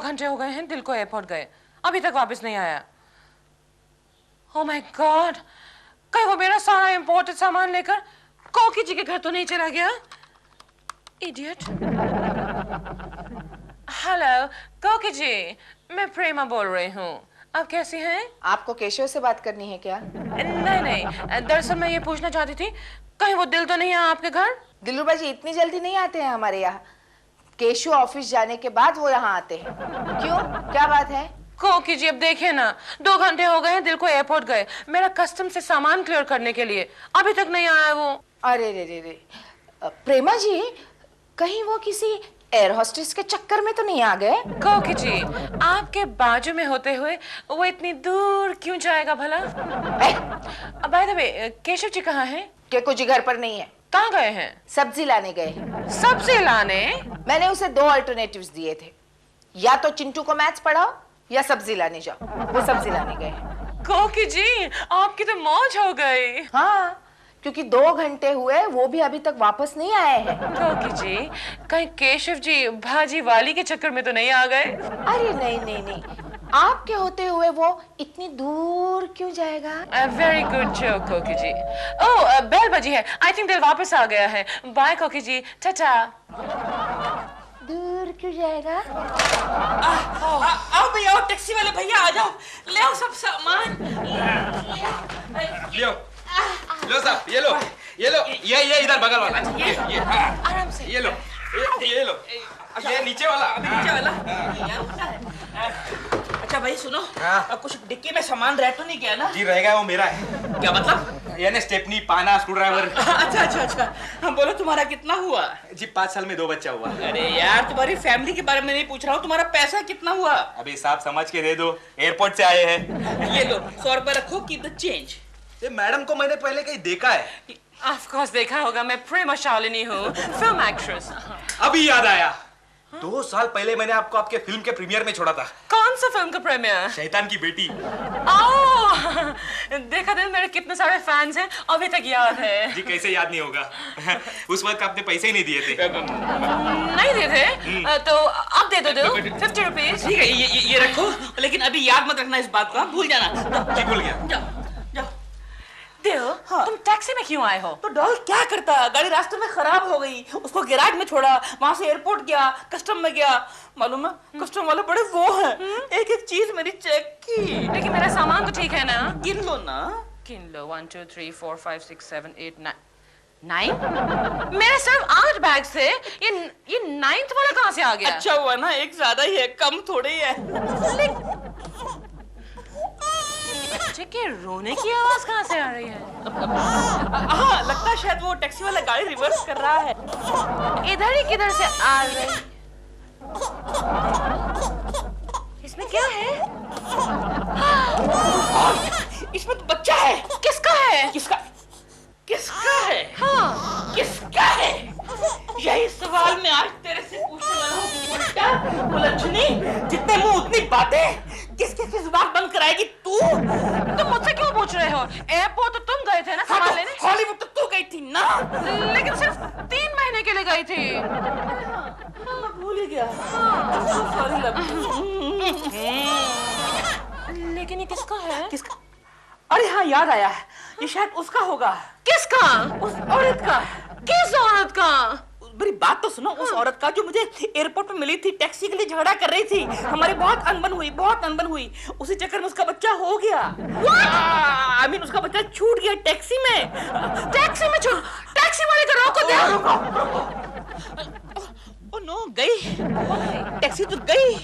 घंटे हो गए हैं दिल को एयरपोर्ट गए, अभी तक वापस नहीं आया। ओह माय गॉड, कहीं वो मेरा सारा इंपोर्टेड सामान लेकर कोकी जी के घर तो नहीं चला गया? इडियट। हेलो कोकी जी, मैं प्रेमा बोल रही हूँ, आप कैसी हैं? आपको केशव से बात करनी है क्या? नहीं, दरअसल मैं ये पूछना चाहती थी, कहीं वो दिल तो नहीं आया आपके घर? दिलरुबा जी इतनी जल्दी नहीं आते हैं हमारे यहाँ। केशव ऑफिस जाने के बाद वो यहाँ आते हैं। क्यों, क्या बात है? कोकी जी अब देखिए ना, 2 घंटे हो गए हैं दिल को एयरपोर्ट गए, मेरा कस्टम से सामान क्लियर करने के लिए, अभी तक नहीं आया वो। अरे रे, प्रेमा जी कहीं वो किसी एयर होस्टेस के चक्कर में तो नहीं आ गए? कोकी जी, आपके बाजू में होते हुए वो इतनी दूर क्यों जाएगा भला? By the way, Keshav ji कहाँ हैं? केकू जी घर पर नहीं है। कहाँ गए हैं? सब्जी लाने गए हैं। सब्जी लाने? मैंने उसे 2 अल्टरनेटिव्स दिए थे, या तो चिंटू को मैथ्स पढ़ाओ या सब्जी लाने जाओ। वो सब्जी लाने गए हैं। कोकी जी आपकी तो मौज हो गई। हाँ, क्योंकि 2 घंटे हुए वो भी अभी तक वापस नहीं आए हैं। कोकी जी कहीं केशव जी भाजी वाली के चक्कर में तो नहीं आ गए? अरे नहीं, आपके होते हुए वो इतनी दूर क्यों जाएगा? वेरी गुड जोक कोकी जी। ओह बेल बजी है, आई थिंक दिल वापस आ गया है। बाय कोकी जी, टाटा। दूर क्यों जाएगा? आओ भैया, टैक्सी वाले भैया आ जाओ, ले आओ सब सामान। लियो साहब, ये लो, ये इधर बगल वाला, ये आराम से। ये लो, ये नीचे वाला, नीचे वाला। अच्छा भाई सुनो, कुछ डिक्की में सामान रह तो नहीं गया ना? जी रहेगा, वो मेरा है। क्या मतलब? यानी स्टेपनी, पाना, स्क्रू ड्राइवर। अच्छा, हम बोलो तुम्हारा कितना हुआ? जी 5 साल में 2 बच्चा हुआ। अरे यार, तुम्हारी फैमिली के बारे में नहीं पूछ रहा हूँ, तुम्हारा पैसा कितना हुआ? अभी हिसाब समझ के दे दो, एयरपोर्ट से आए हैं। ये लो 100 रुपए रखो, कीप द चेंज। ये मैडम को मैंने पहले कहीं देखा है। ऑफ कोर्स देखा होगा, मैं प्रेमा शालिनी हूँ, फिल्म एक्ट्रेस। अभी याद आया, 2 साल पहले मैंने आपको आपके फिल्म के प्रीमियर में छोड़ा था। कौन सा फिल्म का प्रीमियर? शैतान की बेटी। देखा दिन मेरे कितने सारे फैंस हैं, अभी तक याद है। जी कैसे याद नहीं होगा। उस वक्त आपने पैसे ही नहीं दिए थे। नहीं दिए थे? तो अब दे दो 50 रुपीज। ठीक है, ये रखो, लेकिन अभी याद मत रखना इस बात को, भूल जाना। जी भूल गया। जाओ। दिल, हाँ। तुम टैक्सी में क्यों आए हो? तो डॉल क्या करता, गाड़ी रास्ते में खराब हो गई, उसको गैराज में छोड़ा, वहां से एयरपोर्ट गया, कस्टम में गया। मालूम है, कस्टम वाले बड़े वो हैं, एक चीज मेरी चेक की। लेकिन मेरा सामान तो ठीक है ना? गिन लो ना। गिन लो, 1 2 3 4 5 6 7 8 9। मेरे सिर्फ 8 बैग्स थे, ये 9th वाला कहाँ से आ गया? अच्छा हुआ ना, एक ज्यादा ही है, कम थोड़ी है। बच्चे के रोने की आवाज कहाँ से आ रही है? हाँ, लगता है शायद वो टैक्सी वाला गाड़ी रिवर्स कर रहा है। इधर ही किधर से आ रही? इसमें क्या है? इसमें तो बच्चा है। किसका है? किसका है? हाँ। किसका है? यही सवाल मैं आज तेरे से पूछने वाला हूँ। उल्टा उलझनी, जितने मुंह उतनी बातें। किस बात बंद कराएगी तू? तुम मुझसे क्यों पूछ रहे हो? एयरपोर्ट तो तुम गए थे ना सामान लेने? हॉलीवुड तो तू गई थी ना? लेकिन सिर्फ 3 महीने के लिए गई थी। मैं भूल ही गया। सॉरी लेकिन ये किसका है? किसका? अरे हाँ, याद आया, ये शायद उसका होगा। किसका? उस औरत का। किस औरत का? मेरी बात तो सुनो। उस औरत का जो मुझे एयरपोर्ट में मिली थी, टैक्सी के लिए झगड़ा कर रही थी, हमारी बहुत अनबन हुई। उसी चक्कर में उसका बच्चा हो गया। I mean, उसका बच्चा छूट गया टैक्सी में। टैक्सी वाले को रोको दे। ओह नो, गई टैक्सी तो गई।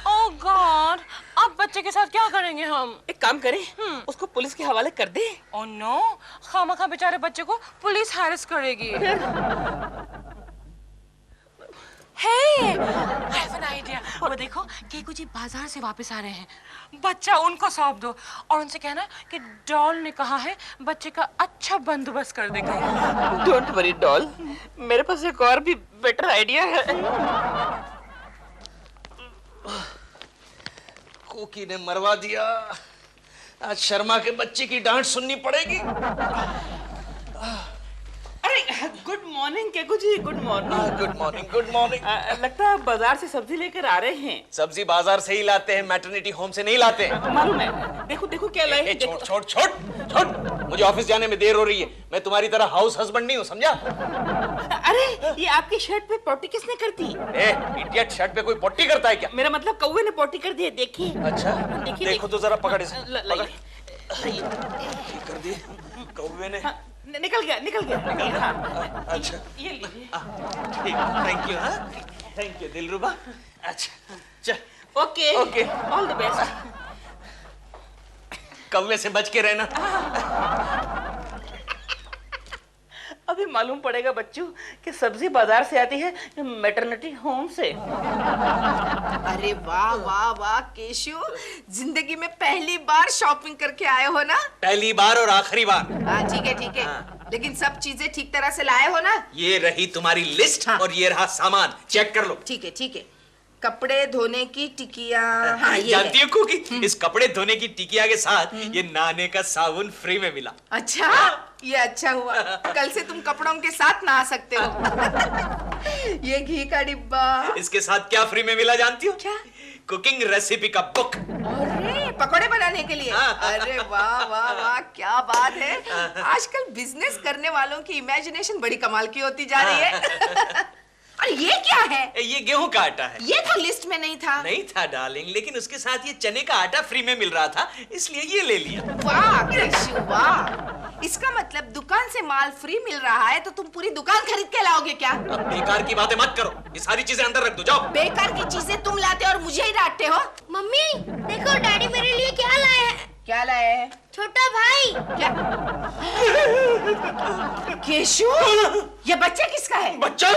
ओह गॉड, अब बच्चे के साथ क्या करेंगे हम? एक काम करें, उसको पुलिस के हवाले कर दे। ओह नो, खामखा बेचारे बच्चे को पुलिस हैरेस करेगी। Hey, I have an idea. वो देखो, केकू जी बाजार से वापस आ रहे हैं, बच्चा उनको सौंप दो और उनसे कहना कि डॉल ने कहा है बच्चे का अच्छा बंदोबस्त कर देगा। डोंट वरी डॉल, मेरे पास एक और भी बेटर आइडिया है। कोकी ने मरवा दिया, आज शर्मा के बच्चे की डांट सुननी पड़ेगी। अरे good morning morning Keku ji, good morning. Good morning, good morning. लगता है आप बाजार से सब्जी लेकर आ रहे हैं। सब्जी बाजार से ही लाते हैं, मैटरनिटी होम से नहीं लाते हैं। मालूम है, देखो देखो क्या लाए हैं। छोड़ छोड़ छोड़ छोड़, मुझे ऑफिस जाने में देर हो रही है। मैं तुम्हारी तरह हाउस हस्बैंड नहीं हूँ, समझा? अरे ये आपकी शर्ट पे पोटी किसने कर दी? ए इडियट, शर्ट पे कोई पट्टी करता है क्या? मेरा मतलब कौवे ने पोटी कर दी है, देखिए। अच्छा, देखिए, देखो तो जरा, पकड़ इसे, लाइए। ठीक कर दी कौवे ने। निकल गया, निकल गया। हाँ, अच्छा ये लीजिए। ठीक, थैंक यू। हाँ, थैंक यू दिलरुबा। अच्छा चल, okay okay. All the best. कौवे से बच के रहना। अभी मालूम पड़ेगा बच्चों कि सब्जी बाजार से आती है मैटरनिटी होम से। अरे वाह वाह वाह केशु, जिंदगी में पहली बार शॉपिंग करके आए हो ना? पहली बार और आखिरी बार। हाँ ठीक है ठीक है, लेकिन सब चीजें ठीक तरह से लाए हो ना? ये रही तुम्हारी लिस्ट। हाँ। और ये रहा सामान, चेक कर लो। ठीक है ठीक है। कपड़े धोने की टिकिया, हाँ ये जानती है। हो कुकी, इस कपड़े धोने की टिकिया के साथ ये नहाने का साबुन फ्री में मिला। अच्छा, ये अच्छा हुआ, कल से तुम कपड़ों के साथ नहा सकते हो। ये घी का डिब्बा। इसके साथ क्या फ्री में मिला जानती हो? क्या? कुकिंग रेसिपी का बुक। अरे पकौड़े बनाने के लिए? अरे वाह वाह वाह, क्या बात है। आजकल बिजनेस करने वालों की इमेजिनेशन बड़ी कमाल की होती जा रही है। और ये क्या है? ये गेहूं का आटा है। ये तो लिस्ट में नहीं था। नहीं था डार्लिंग, लेकिन उसके साथ ये चने का आटा फ्री में मिल रहा था, इसलिए ये ले लिया। वाह केशु वाह, इसका मतलब दुकान से माल फ्री मिल रहा है तो तुम पूरी दुकान खरीद के लाओगे क्या? अब बेकार की बातें मत करो, ये सारी चीजें अंदर रख दो, जाओ। बेकार की चीजें तुम लाते हो और मुझे ही डांटते हो। मम्मी देखो डैडी मेरे लिए क्या लाए हैं। क्या लाए हैं? छोटा भाई। क्या? केशु, ये बच्चा किसका है? बच्चा?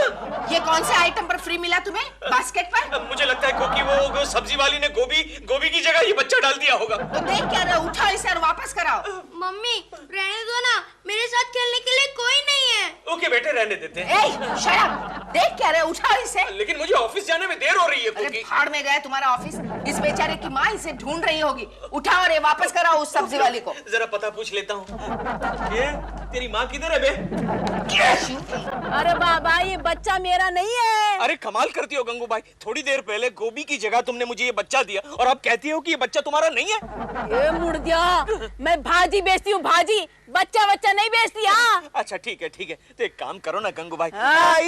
ये कौन से आइटम पर फ्री मिला तुम्हें? बास्केट पर? मुझे लगता है क्योंकि वो सब्जी वाली ने गोभी की जगह ये बच्चा डाल दिया होगा। तो देख क्या रहे हो, उठाओ इसे और वापस कराओ। मम्मी रहने दो ना, मेरे साथ खेलने के लिए कोई नहीं है। ओके बेटे, रहने देते हैं। ए, शट अप! देख क्या रहे हो, उठाओ इसे। लेकिन मुझे ऑफिस जाने में देर हो रही है अरे कुकी। भाड़ में गया तुम्हारा ऑफिस, इस बेचारे की माँ इसे ढूंढ रही होगी। उठाओ और ये वापस कराओ उस सब्जी वाली को। जरा पता पूछ लेता हूँ। ये तेरी माँ किधर है बे? अरे बाबा, ये बच्चा मेरा नहीं है। अरे कमाल करती हो गंगू भाई, थोड़ी देर पहले गोभी की जगह तुमने मुझे ये बच्चा दिया और अब कहती हो कि ये बच्चा तुम्हारा नहीं है। ये मुर्दिया, मैं भाजी बेचती हूँ, भाजी, बच्चा बच्चा नहीं बेचती। हाँ अच्छा ठीक है तो एक काम करो ना गंगू भाई,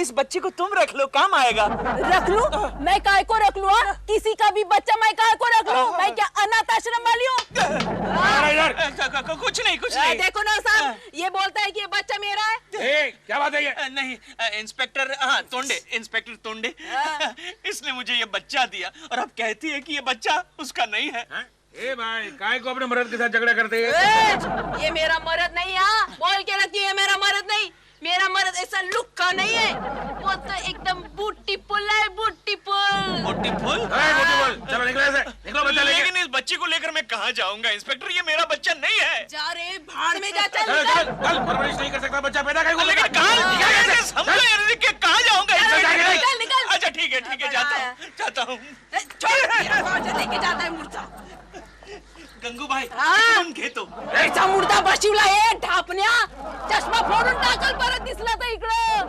इस बच्चे को तुम रख लो, काम आएगा। रख लूं? मैं काय को रख लूं? किसी का भी बच्चा मैं काय को रख लूं? मैं क्या अनाथ आश्रम वाली हूँ? कुछ नहीं। देखो ना साहब, ये बोलता है कि ये बच्चा मेरा है। क्या बात है ये? नहीं, इंस्पेक्टर तोंडे इसने मुझे ये बच्चा दिया और अब कहती है कि ये बच्चा उसका नहीं है। ए भाई, काय को अपने मर्द के साथ झगड़ा करते हैं? ये मेरा मर्द नहीं है, बोल के रखती है, मेरा मर्द नहीं। मेरा मर्द ऐसा लुक का नहीं है, वो तो एकदम ब्यूटीफुल है, ब्यूटीफुल। ब्यूटीफुल? चलो निकलो ऐसे, निकलो बच्चा लेके। लेकिन इस बच्चे को लेकर मैं कहाँ जाऊंगा इंस्पेक्टर, ये मेरा बच्चा नहीं है। जा रे भाड़ में जा, चल चल निकल। चल, परवरिश नहीं कर सकता बच्चा, पैदा कहीं को लेकिन कहाँ कहाँ जाऊंगा निकल, निकल। अच्छा ठीक है जाता हूँ। छोड़, लेके जाता है मुर्दा। गंगू भाई हाँ। घेतो ऐसा मुर्दा बशिवला आहे ढापण्या, चष्मा फोडून टाकल परत दिसला तर इकडं।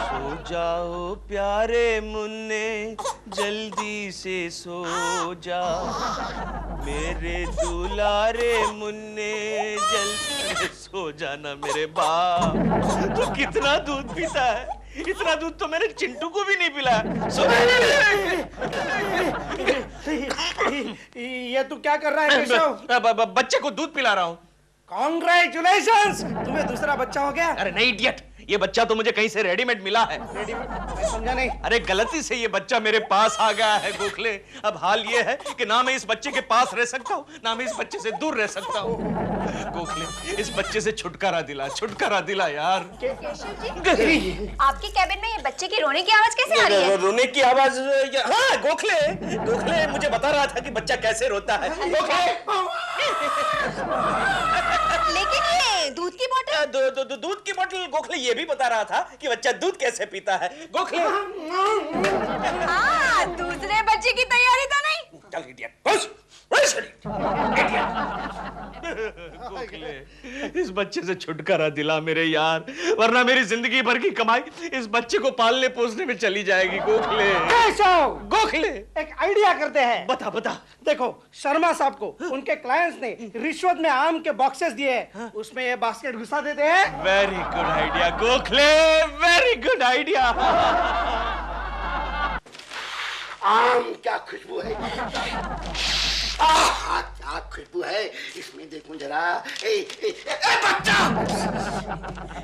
सो जाओ प्यारे मुन्ने, जल्दी से सो जा मेरे दुलारे मुन्ने, जल्दी से सो जाना मेरे बाप। तू कितना दूध पीता है? इतना दूध तो मैंने चिंटू को भी नहीं पिलाया। ये तू क्या कर रहा है केशव? बच्चे को दूध पिला रहा हूँ। कॉन्ग्रेचुलेशंस, तुम्हें दूसरा बच्चा हो गया। अरे नहीं इडियट, ये बच्चा तो मुझे कहीं से रेडीमेड मिला है। रेडीमेड? मैं समझा नहीं। अरे गलती से ये बच्चा मेरे पास आ गया है गोखले। अब हाल ये है कि ना मैं इस बच्चे के पास रह सकता हूँ, ना मैं इस बच्चे से दूर रह सकता हूँ। गोखले, इस बच्चे से छुटकारा दिला यार। आपके कैबिन में ये बच्चे की रोने की आवाज कैसे आ रही है? रोने की आवाज? हाँ गोखले मुझे बता रहा था कि बच्चा कैसे रोता है। लेकिन ये दूध की बोतल। दूध की बोतल गोखले ये भी बता रहा था कि बच्चा दूध कैसे पीता है। गोखले हाँ, दूसरे बच्चे की तैयारी तो नहीं? चल इडियट, बस गोखले, इस बच्चे से छुटकारा दिला मेरे यार, वरना मेरी जिंदगी भर की कमाई इस बच्चे को पालने पोसने में चली जाएगी। गोखले केशव, गोखले एक आइडिया करते हैं। बता बता। देखो, शर्मा साहब को उनके क्लाइंट्स ने रिश्वत में आम के बॉक्सेस दिए हैं, उसमें ये बास्केट घुसा देते हैं। Very good idea Gokhale, very good idea. आम क्या खुशबू है, आह क्या खुशबू है इसमें, देखूं जरा। ए बच्चा।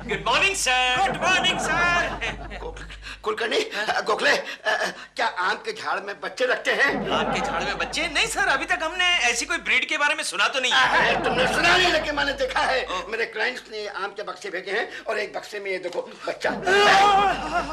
Good morning sir. Good morning sir. Kulkarni, Gokhale, क्या आम के झाड़ में बच्चे रखते हैं? आम के झाड़ में बच्चे? नहीं सर, अभी तक हमने ऐसी कोई ब्रीड के बारे में सुना तो नहीं है। तुमने सुना नहीं, लेकिन मैंने देखा है। मेरे क्लाइंट्स ने आम के बक्से भेजे हैं और एक बक्से में ये देखो बच्चा,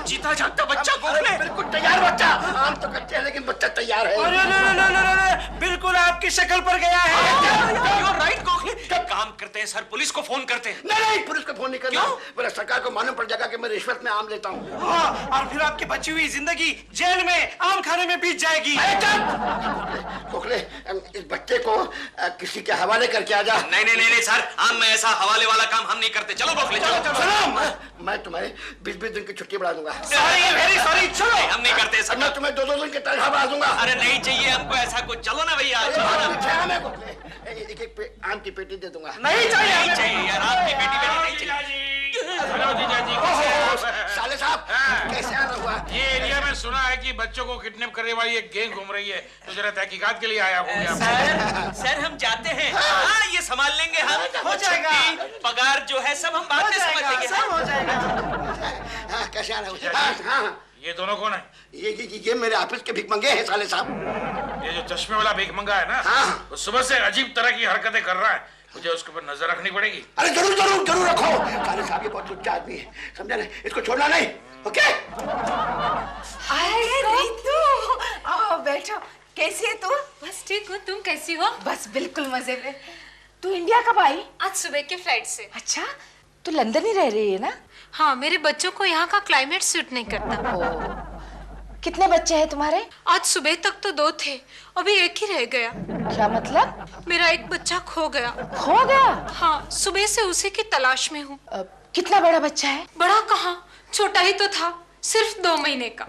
जीता जागता बच्चा। गोखले बिल्कुल तैयार बच्चा। आम तो कच्चे हैं लेकिन बच्चा तैयार है। अरे बिल्कुल आपकी शक्ल पर गया है। You're right, Gokhale. काम करते हैं सर, पुलिस को फोन करते हैं। नहीं, पुलिस को फोन नहीं करना। मेरा सरकार को मालूम पड़ जाएगा कि मैं रिश्वत में आम लेता हूँ। हाँ, और फिर आपकी बची हुई जिंदगी जेल में आम खाने में बीत जाएगी। गोखले, इस बच्चे को किसी के हवाले करके आ जा। नहीं सर, आम में ऐसा हवाले वाला काम हम नहीं करते। चलो गोखले चलो। सुनो, मैं तुम्हें 20-20 दिन की छुट्टी बढ़ा दूंगा। Sorry, very sorry. चलो, हम नहीं करते सर। मैं तुम्हें 2-2 दिन की तनख्वाह बढ़ा दूंगा। अरे नहीं चाहिए हमको ऐसा कुछ। चलो ना भैया, एक आम की पेटी दे दूंगा। नहीं चाहिए यार, आपकी बेटी नहीं चाहिए। साले साहब, कैसे आना हुआ? ये एरिया में सुना है कि बच्चों को किडनैप करने वाली एक गैंग घूम रही है, तो जरा तहकीकात के लिए आया हूँ। सर हम जाते हैं। हाँ, ये संभाल लेंगे हम। हो जाएगा। पगार जो है सब हम बाद में समझ लेंगे। सब हो जाएगा। हाँ, कैसे आना हुआ? हाँ, ये दोनों कौन है? ये मेरे ऑफिस के भिखमंगे हैं साले साहब। ये जो चश्मे वाला भिखमंगा है ना, हाँ। वो सुबह से अजीब तरह की हरकतें कर रहा है, मुझे उसके ऊपर नजर रखनी पड़ेगी। अरे जरूर रखो। साले साहब ये बहुत लुच्चा आदमी है, समझा ना? इसको छोड़ना नहीं। ओके? अरे रीतू, आओ बैठो। कैसी है तू? बस ठीक हूँ, तुम कैसी हो? बस बिल्कुल मजे में। तू इंडिया कब आई? आज सुबह के फ्लाइट से। अच्छा, तू लंदन ही रह रही है ना? हाँ, मेरे बच्चों को यहाँ का क्लाइमेट सूट नहीं करता। कितने बच्चे हैं तुम्हारे? आज सुबह तक तो 2 थे, अभी एक ही रह गया। क्या मतलब? मेरा एक बच्चा खो गया। खो गया? हाँ, सुबह से उसी की तलाश में हूँ। कितना बड़ा बच्चा है? बड़ा कहाँ, छोटा ही तो था, सिर्फ 2 महीने का।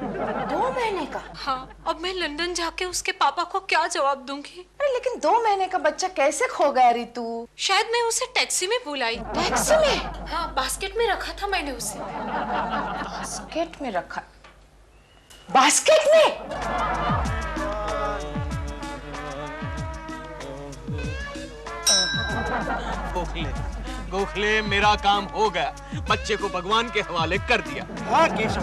2 महीने का? हाँ, अब मैं लंदन जाके उसके पापा को क्या जवाब दूंगी? अरे लेकिन 2 महीने का बच्चा कैसे खो गया रीतू? शायद मैं उसे टैक्सी में भूल आई। टैक्सी में? हाँ, बास्केट में रखा था मैंने उसे। बास्केट में रखा? बास्केट में? गोखले मेरा काम हो गया, बच्चे को भगवान के हवाले कर दिया। हाँ केशव,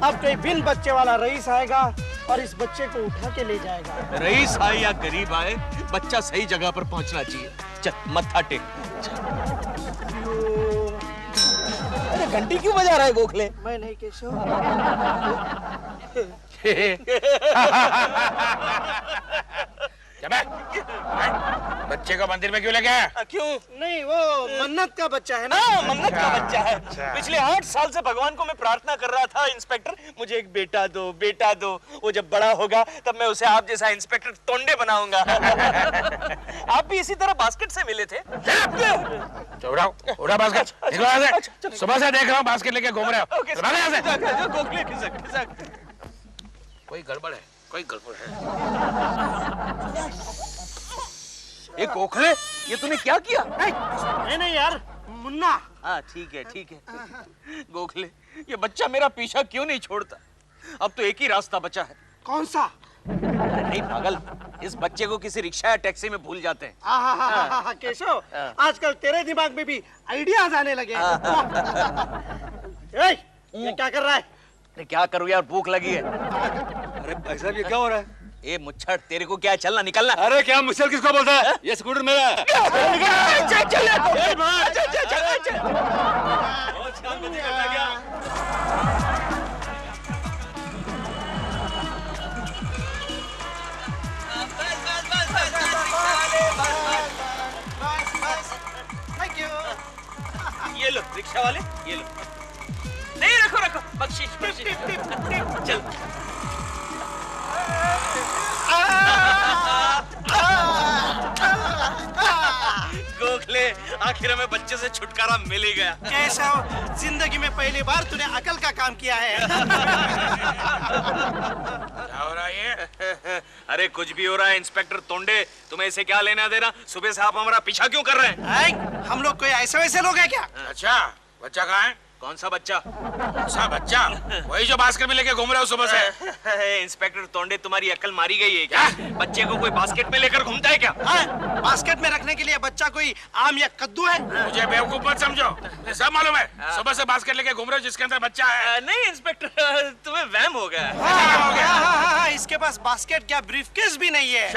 अब कोई बिन बच्चे वाला रईस आएगा और इस बच्चे को उठा के ले जाएगा। रईस आए या गरीब आए, बच्चा सही जगह पर पहुंचना चाहिए। चल मत्था टेक। अरे घंटी क्यों बजा रहा है गोखले? मैं नहीं केशव। बच्चे को मंदिर में क्यों ले गया? क्यों? नहीं, वो मन्नत का बच्चा है ना। मन्नत का बच्चा है। पिछले 8 साल से भगवान को मैं प्रार्थना कर रहा था, इंस्पेक्टर मुझे एक बेटा दो, बेटा दो। वो जब बड़ा होगा तब मैं उसे आप जैसा इंस्पेक्टर तोंडे बनाऊंगा। आप भी इसी तरह बास्केट से मिले थे? उड़ा बास्केट, निकलो यहाँ से। सुबह से देख रहा हूँ बास्केट लेके घूम रहे हो। गोखले खिसक। कोई गड़बड़ है, कोई गड़बड़ है। ये गोखले, ये तूने क्या किया? नहीं यार, मुन्ना। हाँ ठीक है। गोखले, ये बच्चा मेरा पीछा क्यों नहीं छोड़ता? अब तो एक ही रास्ता बचा है। कौन सा? अरे नहीं पागल, इस बच्चे को किसी रिक्शा या टैक्सी में भूल जाते हैं। हाँ, केशव, आजकल तेरे दिमाग में भी आइडियाज आने लगे हैं। ये क्या कर रहा है? अरे क्या करूँ यार, भूख लगी है। अरे भाई साहब, ये क्या हो रहा है? ए मुच्छड़, तेरे को क्या, चलना निकलना। अरे क्या मुझसे किसको बोलता है? ये स्कूटर मेरा है। ये लो रिक्शा वाले, ये लो। नहीं, रखो बख्शीश। चल। गोखले आखिर में बच्चे से छुटकारा मिल ही गया। केशव, जिंदगी में पहली बार तूने अकल का काम किया है। क्या हो रहा है ये? अरे कुछ भी हो रहा है इंस्पेक्टर तोंडे, तुम्हें इसे क्या लेना देना? सुबह से आप हमारा पीछा क्यों कर रहे हैं? हम लोग कोई ऐसे वैसे लोग हैं क्या? अच्छा, बच्चा कहाँ है? कौन सा बच्चा? सा बच्चा वही जो बास्केट में लेके घूम रहे हो सुबह से। इंस्पेक्टर तोंडे, तुम्हारी अकल मारी गई है क्या? बच्चे को कोई बास्केट में लेकर घूमता है क्या? बास्केट में रखने के लिए बच्चा कोई आम या कद्दू है? मुझे बेवकूफ मत समझो, मुझे सब मालूम है। सुबह से बास्केट लेके घूम रहे हो जिसके अंदर बच्चा है। नहीं इंस्पेक्टर, तुम्हें वहम हो गया। हो गया। हाँ, इसके पास बास्केट क्या ब्रीफकेस भी नहीं है।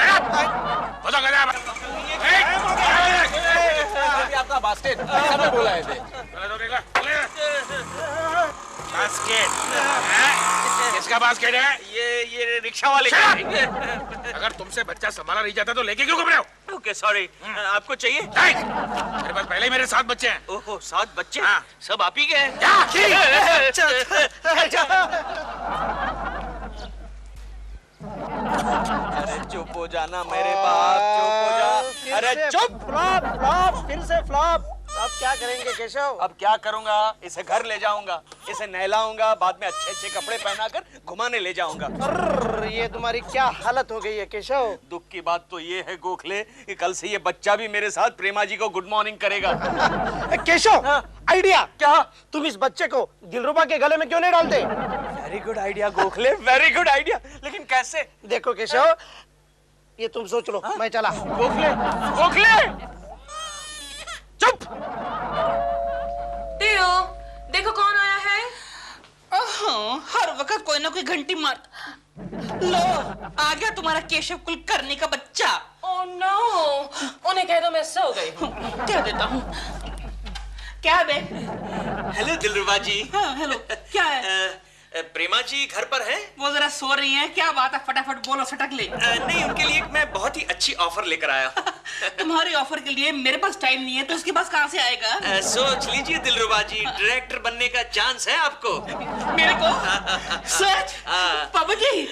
आपका बास्केट सबने बोला है बास्केट किसका बास्केट है? ये रिक्शा वाले का। अगर तुमसे बच्चा संभाला नहीं जाता तो लेके क्यों घूम रहे हो? ओके सॉरी, आपको चाहिए? मेरे पास पहले ही मेरे 7 बच्चे हैं। ओहो 7 बच्चे? हाँ। सब आप ही के हैं? अरे चुप हो जाना मेरे बाप, चुप हो जा। अरे चुप। फ्लॉप, फिर से फ्लॉप। अब क्या करेंगे केशव? अब क्या करूंगा? इसे घर ले जाऊंगा, इसे नहलाऊंगा, बाद में अच्छे अच्छे कपड़े पहनाकर घुमाने ले जाऊंगा। ये तुम्हारी क्या हालत हो गई है केशव? दुख की बात तो ये है गोखले कि कल से ये बच्चा भी मेरे साथ प्रेमा जी को गुड मॉर्निंग करेगा। केशव, आइडिया क्या? तुम इस बच्चे को दिलरुबा के गले में क्यों नहीं डालते? Very good idea Gokhale, very good idea, लेकिन कैसे? देखो केशव, ये तुम सोच लो, मैं चला। गोखले, गोखले चुप। देखो कौन आया है। हर वक्त कोई ना कोई घंटी मार। लो, आ गया तुम्हारा केशव कुलकर्णी का बच्चा। ओह नो, उन्हें कह दो मैं सो गई हूँ। क्या देता हूँ? क्या बे? हेलो दिलरुबा जी। हाँ, हेलो, क्या है? प्रेमा जी घर पर हैं? वो जरा सो रही हैं। क्या बात है, फटाफट बोलो, सटक ले। नहीं, उनके लिए मैं बहुत ही अच्छी ऑफर लेकर आया हूँ। तुम्हारी ऑफर के लिए मेरे पास टाइम नहीं है, तो उसके पास कहाँ से आएगा? सोच लीजिए दिलरुबा जी, डायरेक्टर बनने का चांस है आपको। मेरे को? सच? पापा जी,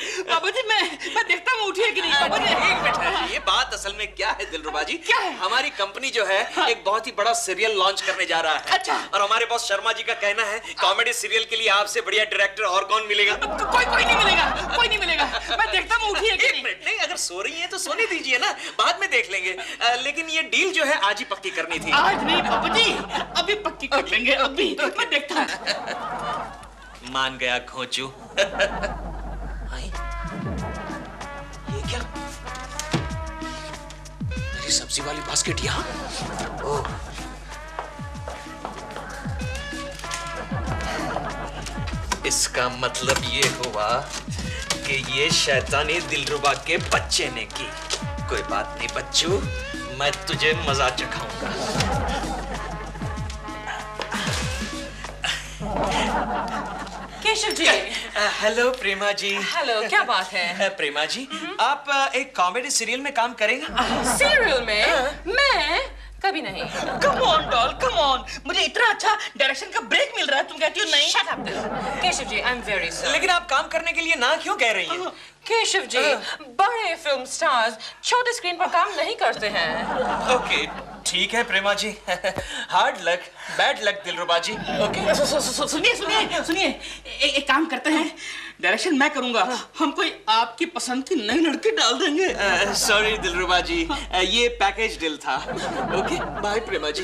मैं देखता हूँ उठिए कि नहीं। पापा जी एक मिनट, ये बात असल में क्या है दिलरुबा जी? क्या है? हमारी कंपनी जो है एक बहुत ही बड़ा सीरियल लॉन्च करने जा रहा है। अच्छा। और हमारे बॉस शर्मा जी का कहना है कॉमेडी सीरियल के लिए आपसे बढ़िया डायरेक्टर और कौन मिलेगा? कोई नहीं मिलेगा, कोई नहीं मिलेगा। मैं देखता हूँ उठिए कि नहीं। नहीं, अगर सो रही हैं तो सोने दीजिए ना, बाद में देख लेंगे। लेकिन ये डील जो है आज ही पक्की करनी थी। आज नहीं पापा जी, अभी पक्की कर लेंगे। अभी मैं देखता हूँ। मान गया घोंचू। ये क्या? मेरी सब्जी वाली बास्केट यहाँ? ओह, इसका मतलब ये हुआ कि ये शैतानी दिलरुबा के बच्चे ने की। कोई बात नहीं बच्चू, मैं तुझे मजा चखाऊंगा। केशव जी। हेलो प्रेमा जी। हेलो, क्या बात है? प्रेमा जी, आप एक कॉमेडी सीरियल में काम करेंगे? सीरियल में? मैं कभी नहीं। Come on doll, come on. मुझे इतना अच्छा डायरेक्शन का ब्रेक मिल रहा है, तुम कहती हो नहीं? Shut up Keshav ji, I am very sorry. लेकिन आप काम करने के लिए ना क्यों कह रही हैं? केशव जी, बड़े फिल्म स्टार्स छोटे स्क्रीन पर काम नहीं करते हैं। ओके, ठीक है प्रेमा जी। हार्ड लक, बैड लक दिलरुबा जी। ओके। सुनिए, एक काम करते हैं, डायरेक्शन मैं करूंगा। हम कोई आपकी पसंद की नई लड़की डाल देंगे। सॉरी दिलरुबा जी, ये पैकेज डील था। ओके, बाय प्रेमा जी।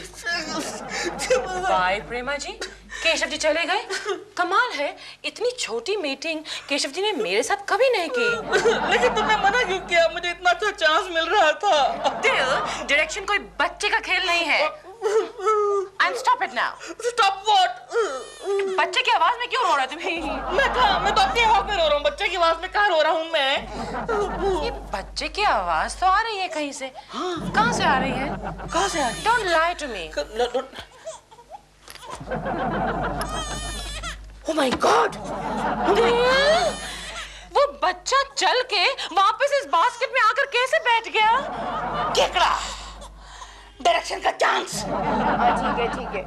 बाय प्रेमा जी। केशव जी चले गए? कमाल है, इतनी छोटी मीटिंग केशव जी ने मेरे साथ कभी नहीं की। लेकिन तुमने मना क्यों किया? मुझे इतना अच्छा चांस मिल रहा था। दिल, डायरेक्शन कोई बच्चे का खेल नहीं है। I'm stop it now. Stop what? बच्चे की आवाज में क्यों रो रहे तुम? मैं तो अपनी आवाज में रो रहा हूँ, बच्चे की आवाज में कहाँ रो रहा हूँ मैं? ये बच्चे की आवाज तो आ रही है कहीं से। कहाँ से आ रही है? कहाँ से आ रही है? Don't lie to me. Oh my God! वो बच्चा चल के वापस इस बास्केट में आकर कैसे बैठ गया? केकड़ा, डायरेक्शन का चांस। ठीक है।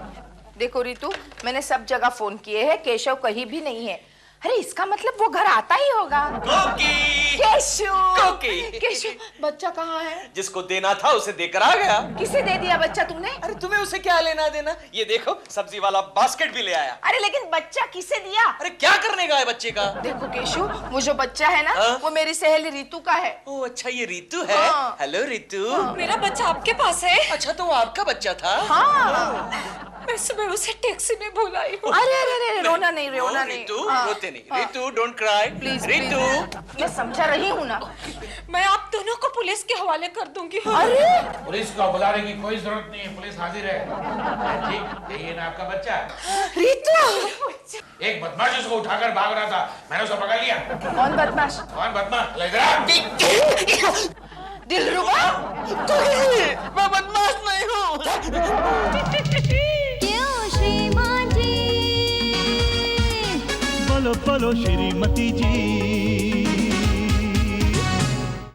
देखो रितु, मैंने सब जगह फोन किए हैं, केशव कहीं भी नहीं है। अरे इसका मतलब वो घर आता ही होगा। कोकी केशु कोकी। केशु बच्चा कहाँ है? जिसको देना था उसे देकर आ गया। किसे दे दिया बच्चा तुमने? अरे तुम्हें उसे क्या लेना देना? ये देखो सब्जी वाला बास्केट भी ले आया। अरे लेकिन बच्चा किसे दिया? अरे क्या करने का है बच्चे का? देखो केशु, वो जो बच्चा है ना, वो मेरी सहेली रितु का है। ओह अच्छा, ये रितु है। हाँ। हेलो रितु। मेरा बच्चा आपके पास है? अच्छा तो वो आपका बच्चा था? हाँ। मैं सुबह उसे टैक्सी में भूल आई हूँ। अरे अरे अरे, रोना नहीं, रोना नहीं। रितु हाँ। रोते नहीं। Ritu don't cry please Ritu. मैं समझा रही हूँ ना। मैं आप दोनों को पुलिस के हवाले कर दूंगी। अरे पुलिस को बुलाने की कोई जरूरत नहीं है, पुलिस हाजिर है। ठीक, यही है ना आपका बच्चा? रितु, एक बदमाश उसको उठाकर भाग रहा था, मैंने उसे पकड़ लिया। कौन बदमाश? कौन बदमाश? ले इधर आ। दिलरुबा? मैं बदमाश नहीं हूँ। क्यों श्रीमान जी? बोलो बोलो श्रीमती जी।